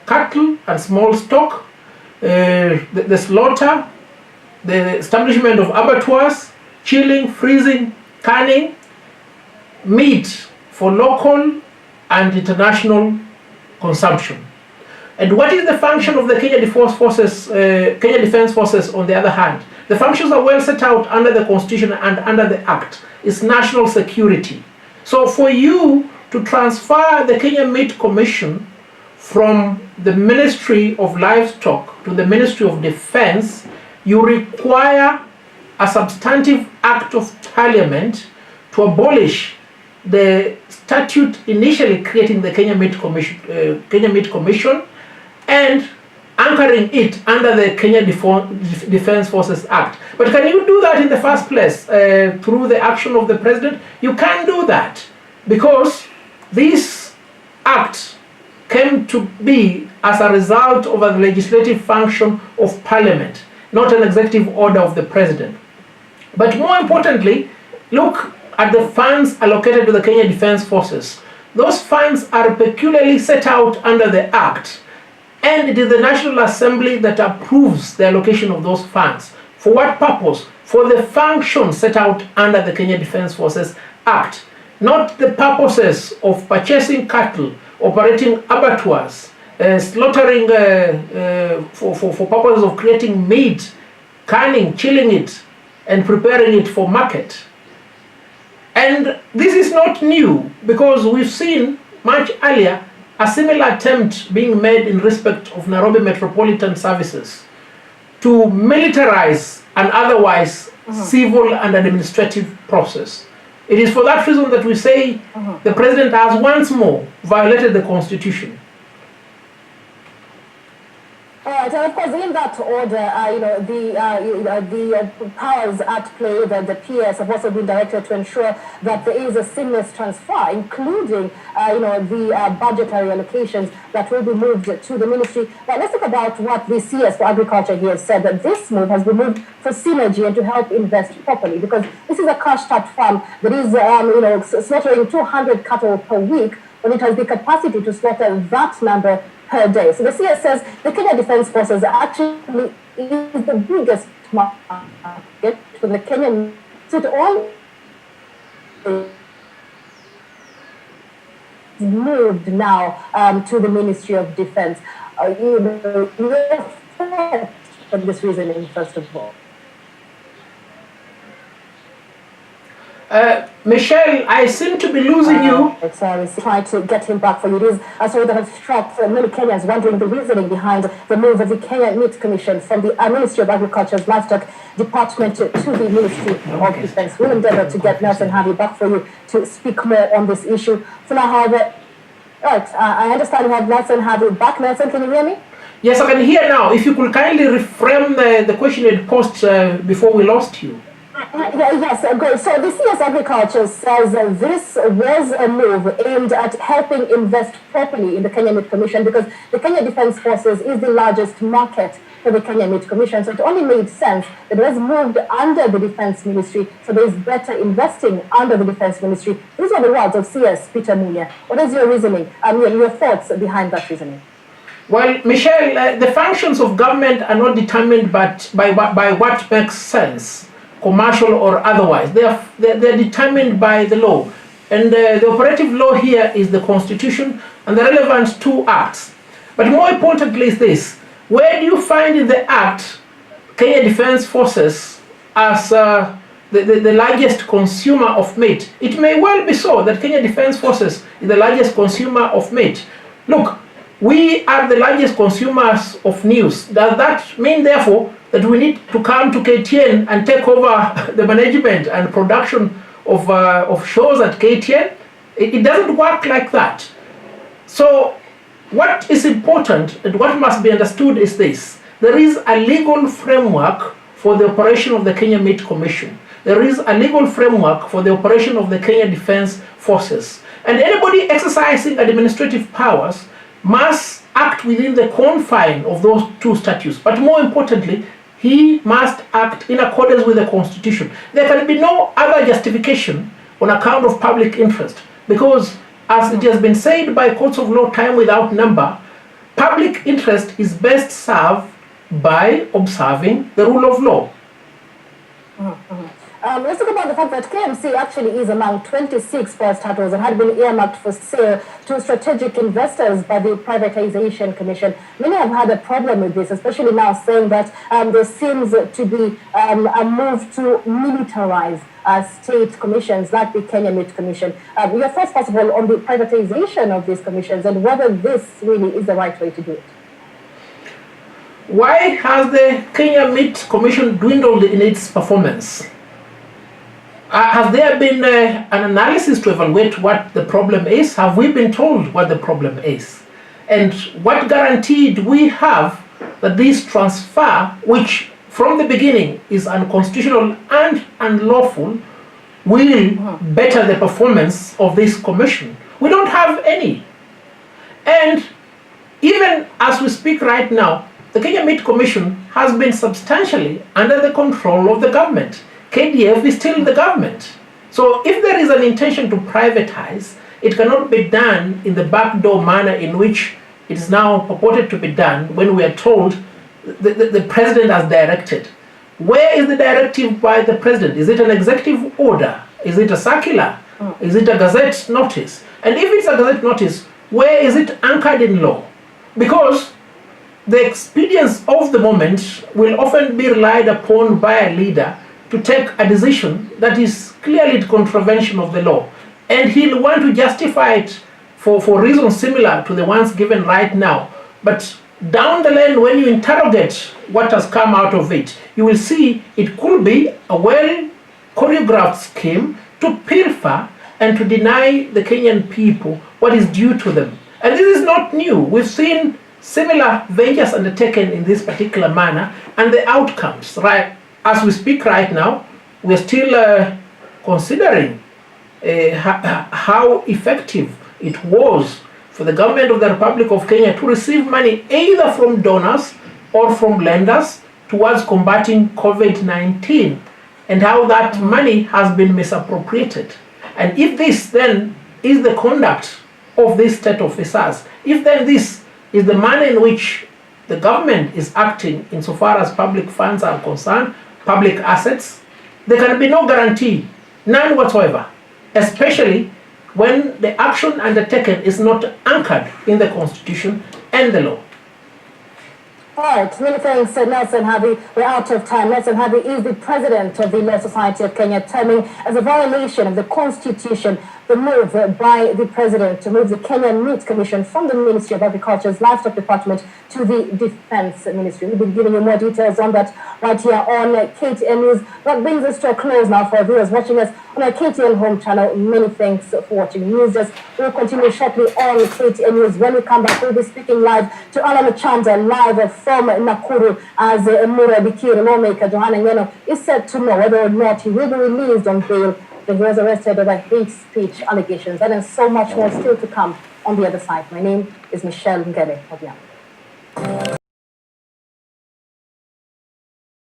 cattle and small stock, the slaughter, the establishment of abattoirs, chilling, freezing, canning, meat for local and international consumption. And what is the function of the Kenya Defence Forces on the other hand? The functions are well set out under the Constitution and under the Act. It's national security. So for you to transfer the Kenya Meat Commission from the Ministry of Livestock to the Ministry of Defence, you require a substantive act of Parliament to abolish the statute initially creating the Kenya Meat Commission and anchoring it under the Kenya Defence Forces Act. But can you do that in the first place through the action of the President? You can't do that because this act came to be as a result of a legislative function of Parliament, not an executive order of the President. But more importantly, look at the funds allocated to the Kenya Defence Forces. Those funds are peculiarly set out under the Act, and it is the National Assembly that approves the allocation of those funds. For what purpose? For the function set out under the Kenya Defence Forces Act, not the purposes of purchasing cattle, operating abattoirs, slaughtering for purposes of creating meat, canning, chilling it, and preparing it for market. And this is not new because we've seen much earlier a similar attempt being made in respect of Nairobi Metropolitan Services to militarize an otherwise civil and administrative process. It is for that reason that we say the President has once more violated the Constitution. And of course, in that order, the powers at play, the PS have also been directed to ensure that there is a seamless transfer, including, the budgetary allocations that will be moved to the ministry. Now, let's talk about what the CS for Agriculture here said, that this move has been moved for synergy and to help invest properly, because this is a cash-strapped farm that is, slaughtering 200 cattle per week, when it has the capacity to slaughter that number per day. So the CS says the Kenya Defence Forces actually is the biggest market for the Kenyan. So it all moved now to the Ministry of Defence. Your thoughts on this reasoning, first of all? Michelle, I seem to be losing you. It's trying to get him back for you. It is a story that has struck many Kenyans wondering the reasoning behind the move of the Kenya Meat Commission from the Ministry of Agriculture's Livestock Department to the Ministry of Defence. We'll endeavour to get Nelson Havi back for you to speak more on this issue. For now, however, right, I understand we have Nelson Havi back. Nelson, can you hear me? Yes, I can hear now. If you could kindly reframe the question you posed before we lost you. Yes, great. So the CS Agriculture says this was a move aimed at helping invest properly in the Kenya Meat Commission, because the Kenya Defence Forces is the largest market for the Kenya Meat Commission. So it only made sense that it was moved under the Defence Ministry, so there is better investing under the Defence Ministry. These are the words of CS Peter Munya. What is your reasoning, your thoughts behind that reasoning? Well, Michelle, the functions of government are not determined by what makes sense, commercial or otherwise. They're determined by the law. And the operative law here is the Constitution and the relevant two acts. But more importantly is this: where do you find in the act Kenya Defence Forces as the largest consumer of meat? It may well be so that Kenya Defence Forces is the largest consumer of meat. Look, we are the largest consumers of news. Does that mean, therefore, that we need to come to KTN and take over the management and production of shows at KTN? It doesn't work like that. So what is important and what must be understood is this: there is a legal framework for the operation of the Kenya Meat Commission. There is a legal framework for the operation of the Kenya Defence Forces. And anybody exercising administrative powers must act within the confine of those two statutes. But more importantly, he must act in accordance with the Constitution. There can be no other justification on account of public interest, because, as it has been said by courts of law time without number, public interest is best served by observing the rule of law. Let's talk about the fact that KMC actually is among 26 first titles and had been earmarked for sale to strategic investors by the Privatization Commission. Many have had a problem with this, especially now saying that there seems to be a move to militarize state commissions like the Kenya Meat Commission. Your thoughts, first of all, on the privatization of these commissions and whether this really is the right way to do it? Why has the Kenya Meat Commission dwindled in its performance? Has there been an analysis to evaluate what the problem is? Have we been told what the problem is? And what guarantee do we have that this transfer, which from the beginning is unconstitutional and unlawful, will better the performance of this commission? We don't have any. And even as we speak right now, the Kenya Meat Commission has been substantially under the control of the government. KDF is still the government. So if there is an intention to privatize, it cannot be done in the backdoor manner in which it is now purported to be done when we are told the president has directed. Where is the directive by the president? Is it an executive order? Is it a circular? Is it a gazette notice? And if it's a gazette notice, where is it anchored in law? Because the expedience of the moment will often be relied upon by a leader to take a decision that is clearly in contravention of the law. And he'll want to justify it for reasons similar to the ones given right now. But down the line, when you interrogate what has come out of it, you will see it could be a well-choreographed scheme to pilfer and to deny the Kenyan people what is due to them. And this is not new. We've seen similar ventures undertaken in this particular manner, and the outcomes, right? As we speak right now, we're still considering how effective it was for the government of the Republic of Kenya to receive money either from donors or from lenders towards combating COVID-19, and how that money has been misappropriated. And if this then is the conduct of these state officers, if then this is the manner in which the government is acting insofar as public funds are concerned, public assets, there can be no guarantee, none whatsoever, especially when the action undertaken is not anchored in the Constitution and the law. All right, many thanks, Nelson Havi. We're out of time. Nelson Havi is the president of the Law Society of Kenya, terming as a violation of the Constitution the move by the president to move the Kenya Meat Commission from the Ministry of Agriculture's Livestock Department to the Defense Ministry. We'll be giving you more details on that right here on KTN News. That brings us to a close now for our viewers watching us on our KTN home channel. Many thanks for watching News Desk. We'll continue shortly on KTN News. When we come back, we'll be speaking live to Alan Chanda, live from Nakuru, as Mura Bikiri lawmaker Johanna Ngeno is said to know whether or not he will be released on bail. He was arrested over hate speech allegations, and then so much more still to come on the other side. My name is Michelle Ngele.